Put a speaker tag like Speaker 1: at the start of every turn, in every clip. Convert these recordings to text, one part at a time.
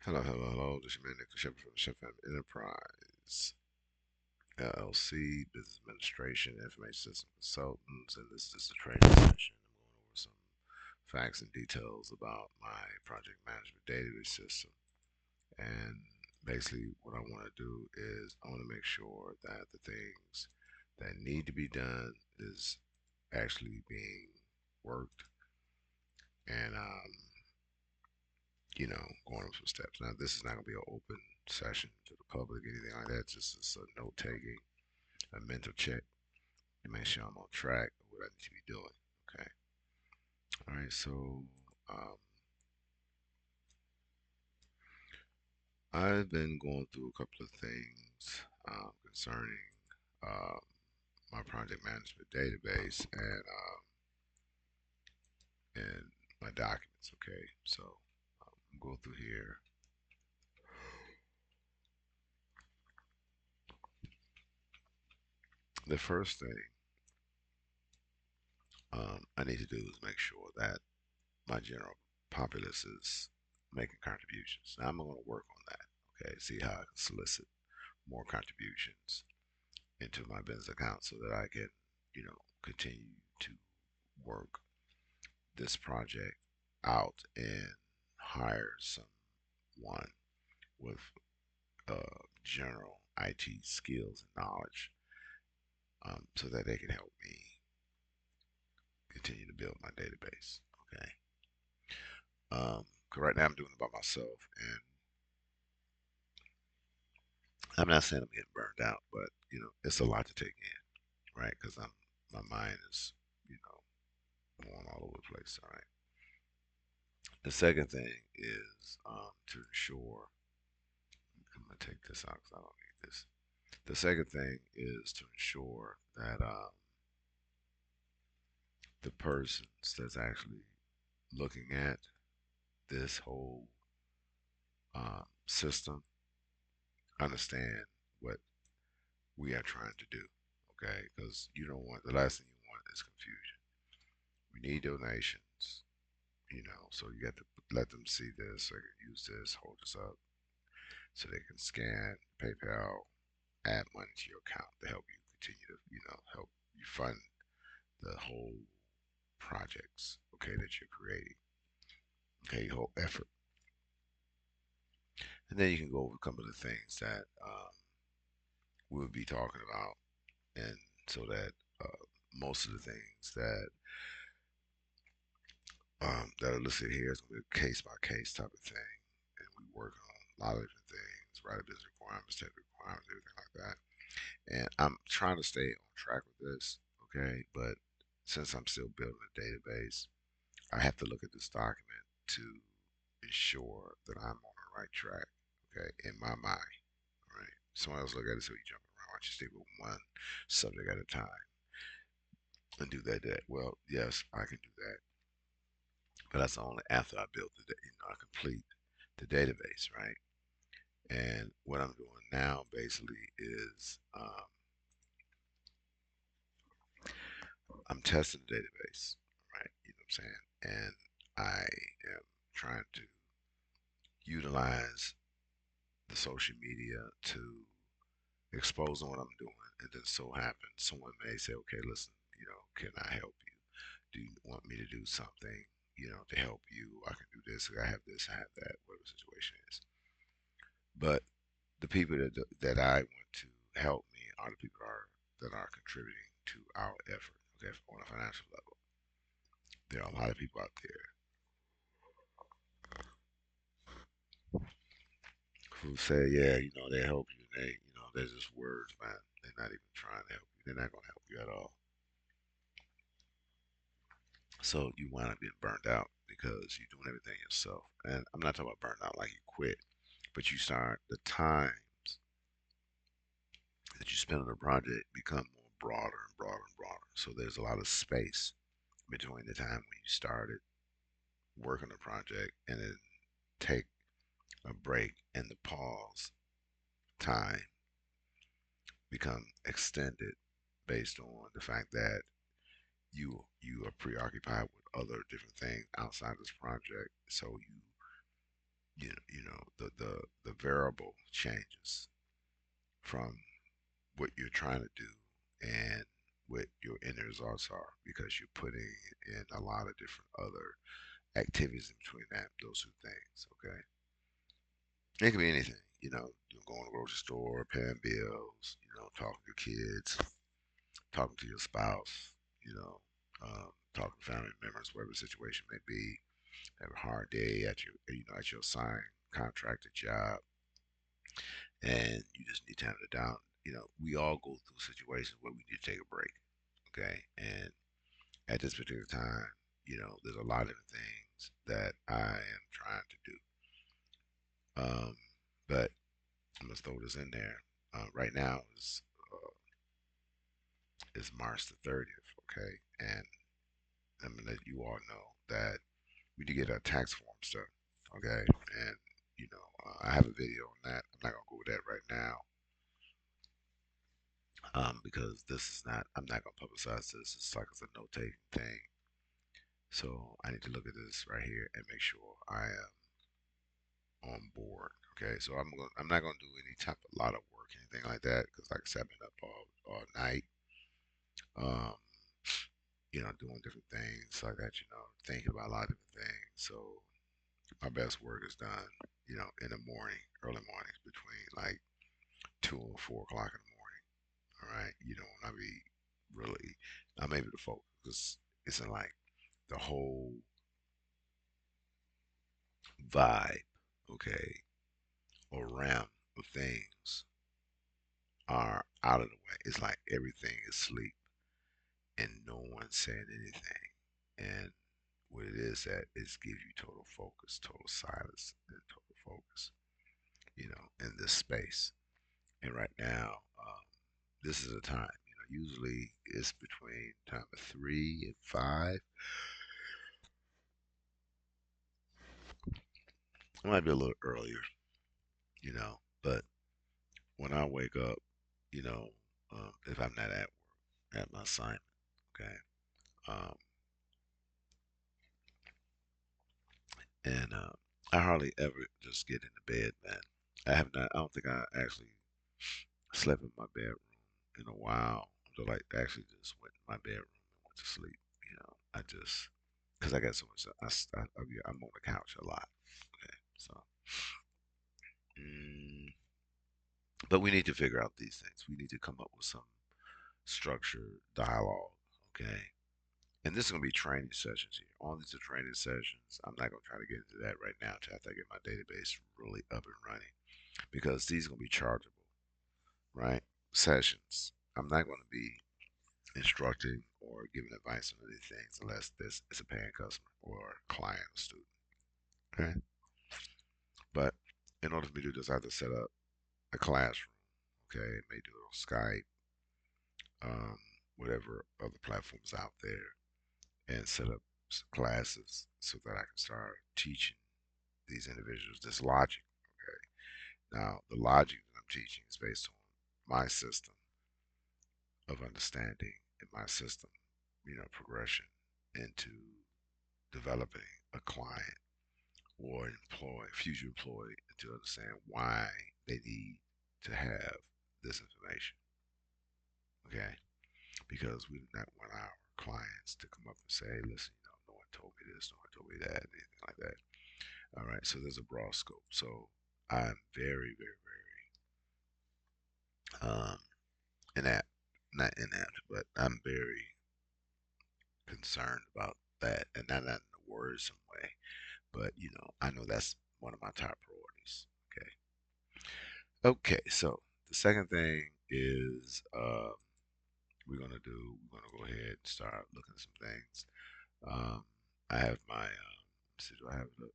Speaker 1: Hello. This is your man, Nick Shepherd from the Shephard Enterprise, LLC, Business Administration, Information System Consultants, and this is the training session. I'm going over some facts and details about my project management database system. And basically, what I want to do is I want to make sure that the things that need to be done is actually being worked and going over some steps. Now, this is not going to be an open session to the public, anything like that. Just as a note taking, a mental check to make sure I'm on track of what I need to be doing. Okay. All right. So, um, I've been going through a couple of things concerning um, my project management database and my documents. Okay. So, go through here. The first thing I need to do is make sure that my general populace is making contributions. Now I'm going to work on that. Okay, see how I can solicit more contributions into my business account so that I can, continue to work this project out and hire someone with general IT skills and knowledge so that they can help me continue to build my database. Okay. 'Cause right now I'm doing it by myself, and I'm not saying I'm getting burned out, but it's a lot to take in, right? Because my mind is, going all over the place. All right. The second thing is to ensure. I'm gonna take this out because I don't need this. The second thing is to ensure that the persons that's actually looking at this whole system understand what we are trying to do. Okay, because you don't want the last thing you want is confusion. We need donations, so you got to let them see this, so they can use this, hold this up, so they can scan PayPal, add money to your account to help you continue to, help you fund the whole projects, okay, that you're creating, okay, your whole effort. And then you can go over a couple of the things that we'll be talking about, and so that most of the things that are listed here is going to be a case by case type of thing. And we work on a lot of different things, right? Business requirements, technical requirements, everything like that. And I'm trying to stay on track with this, okay? But since I'm still building a database, I have to look at this document to ensure that I'm on the right track, okay, in my mind, all right? Someone else look at it, so you jumping around. Why don't you stick with one subject at a time and do that? Well, yes, I can do that. But that's only after I build I complete the database, right? And what I'm doing now basically is I'm testing the database, right? You know what I'm saying? And I am trying to utilize the social media to expose on what I'm doing. And then so happens someone may say, okay, listen, can I help you? Do you want me to do something, to help you? I can do this, I have this, I have that, whatever the situation is. But the people that I want to help me are the people that are contributing to our effort, okay, on a financial level. There are a lot of people out there who say, yeah, they help you. They're just words, man. They're not even trying to help you. They're not going to help you at all. So you wind up being burnt out because you're doing everything yourself. And I'm not talking about burnt out like you quit, but you start the times that you spend on a project become more broader and broader and broader. So there's a lot of space between the time when you started working the project and then take a break, and the pause time become extended based on the fact that you are preoccupied with other different things outside this project. So the variable changes from what you're trying to do and what your end results are because you're putting in a lot of different other activities in between those two things. Okay, it can be anything. You going to the grocery store, paying bills. Talking to your kids, talking to your spouse. Talking to family members, whatever the situation may be. Have a hard day at your assigned contracted job, and you just need to have it down. We all go through situations where we need to take a break. Okay, and at this particular time, there's a lot of different things that I am trying to do. But I'm gonna throw this in there. Right now is March the 30th. Okay, and I'm gonna let you all know that we did get our tax form stuff. Okay, and I have a video on that. I'm not gonna go with that right now. Because this is not, I'm not gonna publicize this. It's like it's a note taking thing. So I need to look at this right here and make sure I am on board. Okay, so I'm not gonna do any type of lot of work, anything like that, because like I said, I've been up all night, um, doing different things like that, thinking about a lot of different things. So my best work is done, in the morning, early mornings between like 2 and 4 o'clock in the morning. All right, when I be really, I'm able to focus because it's in like the whole vibe, okay, or realm of things are out of the way. It's like everything is asleep and no one's saying anything. And what it is that is gives you total focus, total silence, and total focus, in this space. And right now, this is a time. Usually it's between time of 3 and 5. It might be a little earlier, but when I wake up, you know, if I'm not at work, at my assignment, okay, um, and I hardly ever just get into bed, man. I have not. I don't think I actually slept in my bedroom in a while. So like actually just went in my bedroom and went to sleep. I just because I got so much. I'm on the couch a lot. Okay, so. Mm, but we need to figure out these things. We need to come up with some structured dialogue. Okay, and this is going to be training sessions here. All these are training sessions. I'm not going to try to get into that right now until after I get my database really up and running because these are going to be chargeable, right? Sessions. I'm not going to be instructing or giving advice on these things unless this is a paying customer or client or student. Okay. But in order for me to do this, I have to set up a classroom. Okay. May do it on Skype, um, whatever other platforms out there, and set up classes so that I can start teaching these individuals this logic. Okay. Now, the logic that I'm teaching is based on my system of understanding and my system, progression into developing a client or an employee, future employee, to understand why they need to have this information. Okay, because we do not want our clients to come up and say, "Listen, no one told me this, no one told me that," anything like that. All right, so there's a broad scope. So I'm very, very, very inept, not inept, but I'm very concerned about that, and not in a worrisome way. But I know that's one of my top priorities. Okay. Okay. So the second thing is we're gonna go ahead and start looking at some things. I have my let's see, do I have it up?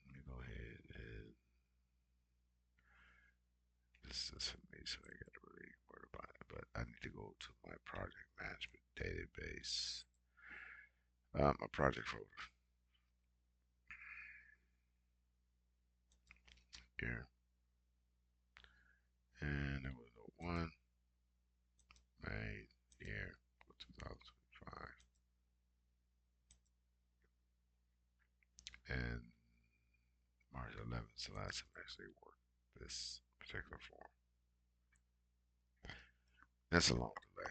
Speaker 1: Let me go ahead and this is for me, so I gotta really worry about it. But I need to go to my project management database, my project folder here, and there was no one made year 2025, and March 11th is the last time I actually worked this particular form. That's a long delay.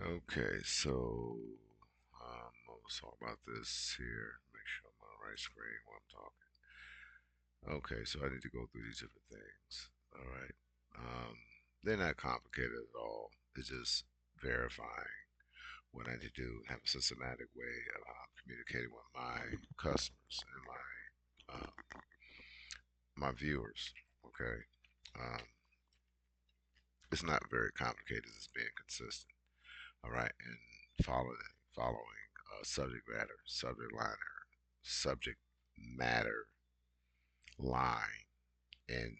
Speaker 1: Okay, so let's talk about this here. Make sure I'm on the right screen while I'm talking. Okay, so I need to go through these different things. All right. Um, they're not complicated at all. It's just verifying what I need to do and have a systematic way of communicating with my customers and my viewers. Okay. Um, it's not very complicated. It's being consistent. All right, and following subject matter line, and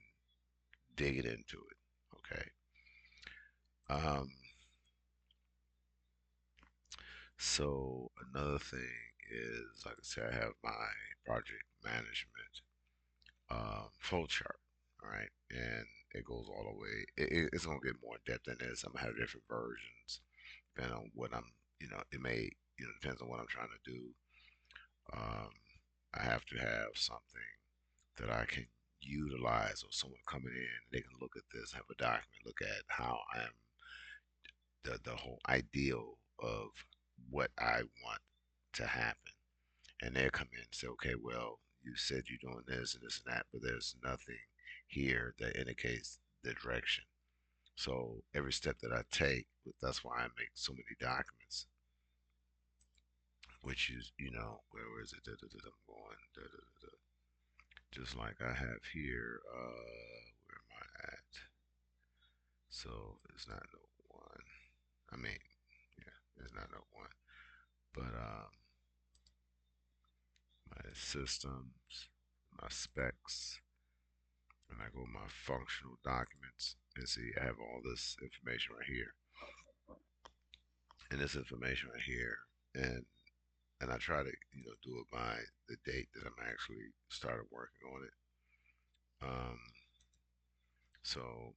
Speaker 1: digging into it. Okay. Um, so another thing is, like I said, I have my project management flow chart. All right, and it goes all the way. It's gonna get more in depth than this. I'm gonna have different versions depending on what I'm. It may depends on what I'm trying to do. Um, I have to have something that I can utilize, or someone coming in, they can look at this, have a document, look at how I'm the whole ideal of what I want to happen, and they come in and say, okay, well, you said you're doing this and this and that, but there's nothing here that indicates the direction. So every step that I take, that's why I make so many documents, which is, where is it? I'm going. Just like I have here. Where am I at? So it's not no one. I mean, yeah, it's not no one. But my systems, my specs, and I go to my functional documents and see I have all this information right here, and this information right here, and I try to do it by the date that I'm actually started working on it. Um, so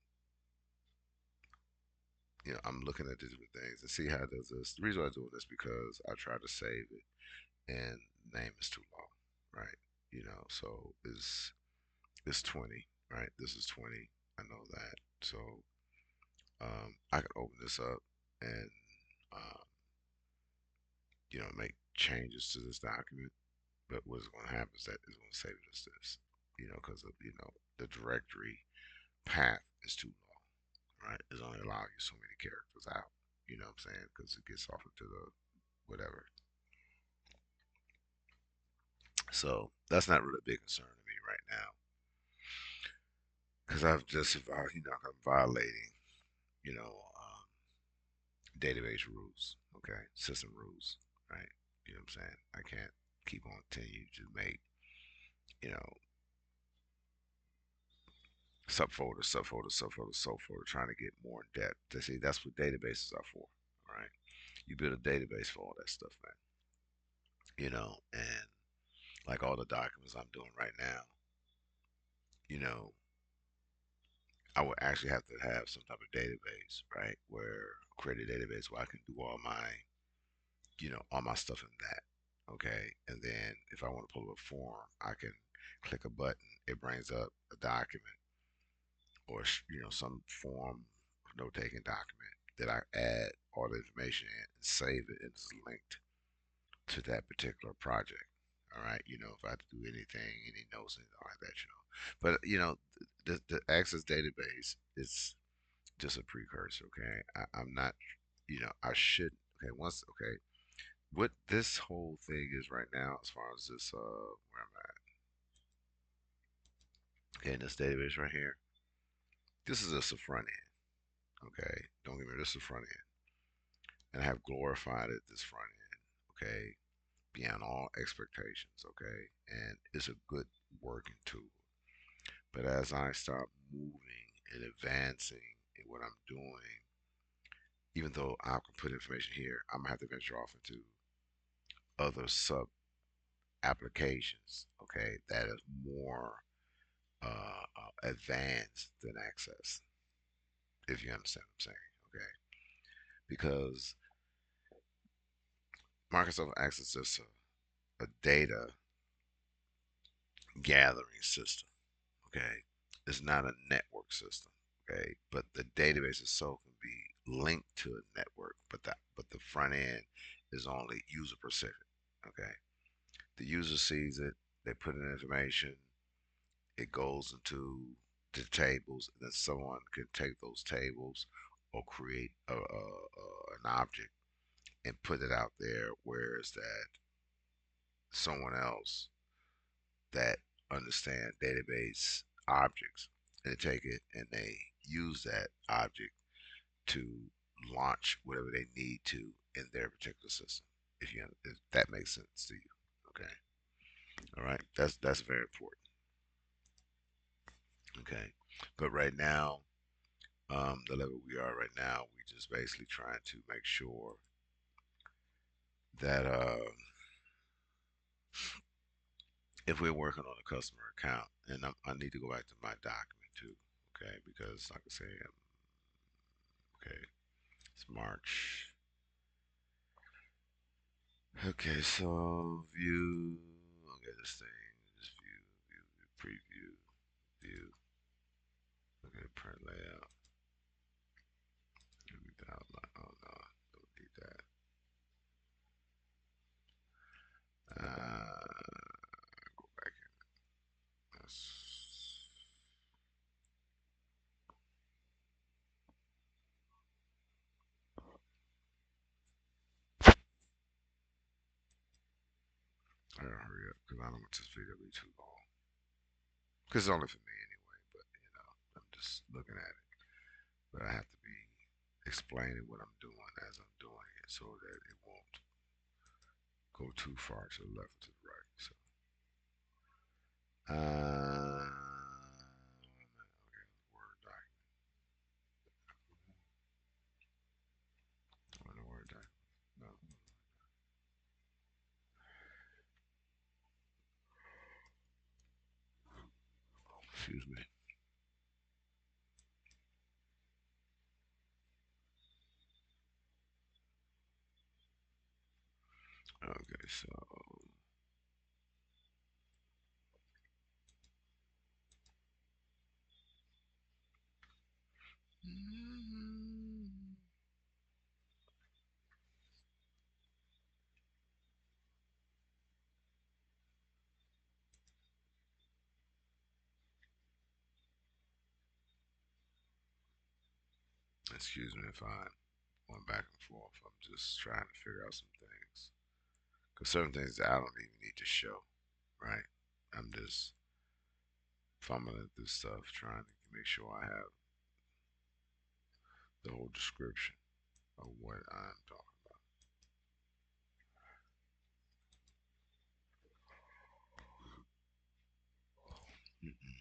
Speaker 1: I'm looking at these different things and see how it does this. The reason why I do this is because I try to save it, and name is too long, right? So it's 20, right? This is 20. I know that. So I can open this up and um, make changes to this document. But what's going to happen is that it's going to save it as this, because of the directory path is too long, right? It's only allowing you so many characters out. You know what I'm saying? Because it gets off into the whatever. So that's not really a big concern to me right now, because I've just, I'm violating, you know, database rules, okay, system rules, right? You know what I'm saying? I can't keep on continue to make, you know, subfolder, trying to get more in depth. To see that's what databases are for, right? You build a database for all that stuff, man. And like all the documents I'm doing right now, you know, I would actually have to have some type of database, right? Where create a database where I can do all my stuff in that. Okay. And then if I want to pull up a form, I can click a button. It brings up a document or, some form note taking document that I add all the information in and save it, and it's linked to that particular project. All right. If I have to do anything, any notes, anything like that, But, the Access database is just a precursor. Okay. I'm not, I should, okay, okay, what this whole thing is right now, as far as this, where I'm at, okay, in this database right here, this is just the front end, okay? Don't get me wrong, this is the front end. And I have glorified it, this front end, okay? Beyond all expectations, okay? And it's a good working tool. But as I start moving and advancing in what I'm doing, even though I can put information here, I'm gonna have to venture off into other sub applications, okay, that is more advanced than Access, if you understand what I'm saying. Okay, because Microsoft Access is a data gathering system. Okay, it's not a network system. Okay, but the database itself can be linked to a network, but the front end is only user specific. Okay, the user sees it, they put in information, it goes into the tables, and then someone can take those tables or create an object and put it out there. Whereas that someone else that understand database objects, and they take it and they use that object to launch whatever they need to in their particular system. If that makes sense to you, okay, all right, that's very important, okay. But right now, the level we are right now, we just basically trying to make sure that if we're working on a customer account, and I need to go back to my document too, okay, because like I say, okay, it's March. Okay, so view. Okay, this thing. Just view, preview, view. Okay, print layout. Give me the outline. Oh no, don't need that. Go back in. That's, I gotta hurry up because I don't want this video to be too long. Because it's only for me anyway, but I'm just looking at it. But I have to be explaining what I'm doing as I'm doing it so that it won't go too far to the left or to the right. So, okay, Word document. Word document. No, excuse me. Okay, so excuse me if I went back and forth. I'm just trying to figure out some things. Because certain things I don't even need to show, right? I'm just fumbling through stuff, trying to make sure I have the whole description of what I'm talking about. Mm-mm.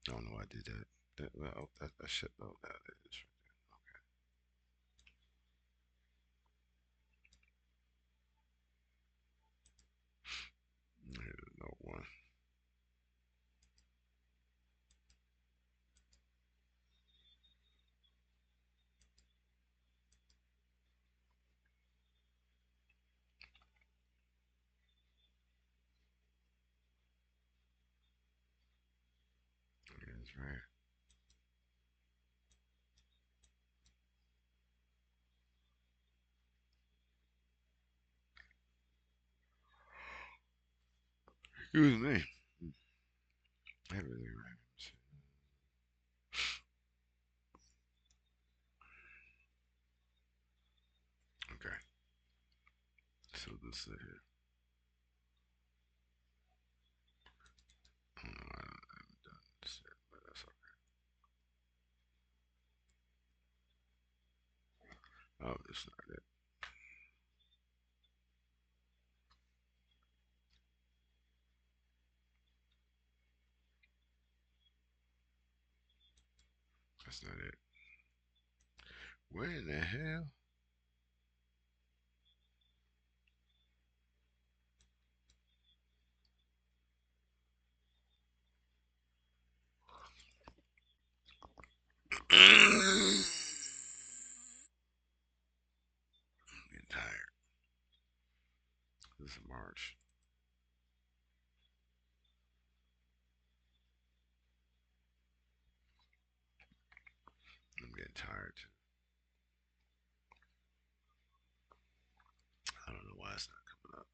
Speaker 1: I don't know why I did that. That should. Oh, that is right there. Here's no one. That's right. Excuse me. Everything right. Okay. So this is here. I don't know why I haven't done this yet, but that's okay. Oh, it's not it. That's not it. Where in the hell? This is March. I'm getting tired too. I don't know why it's not coming up.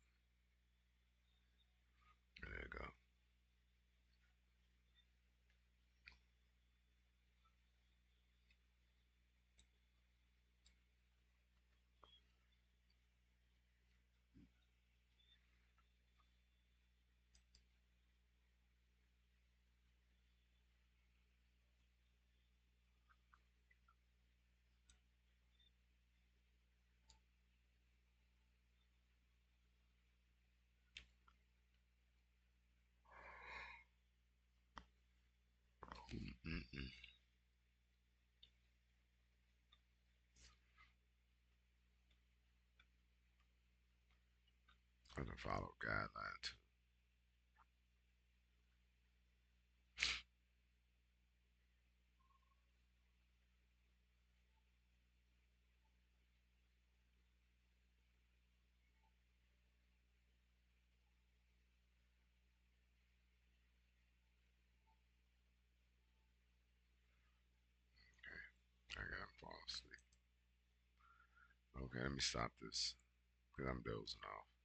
Speaker 1: There you go. Mm-mm. I'm gonna follow guidelines. I gotta fall asleep. Okay, let me stop this because I'm dozing off.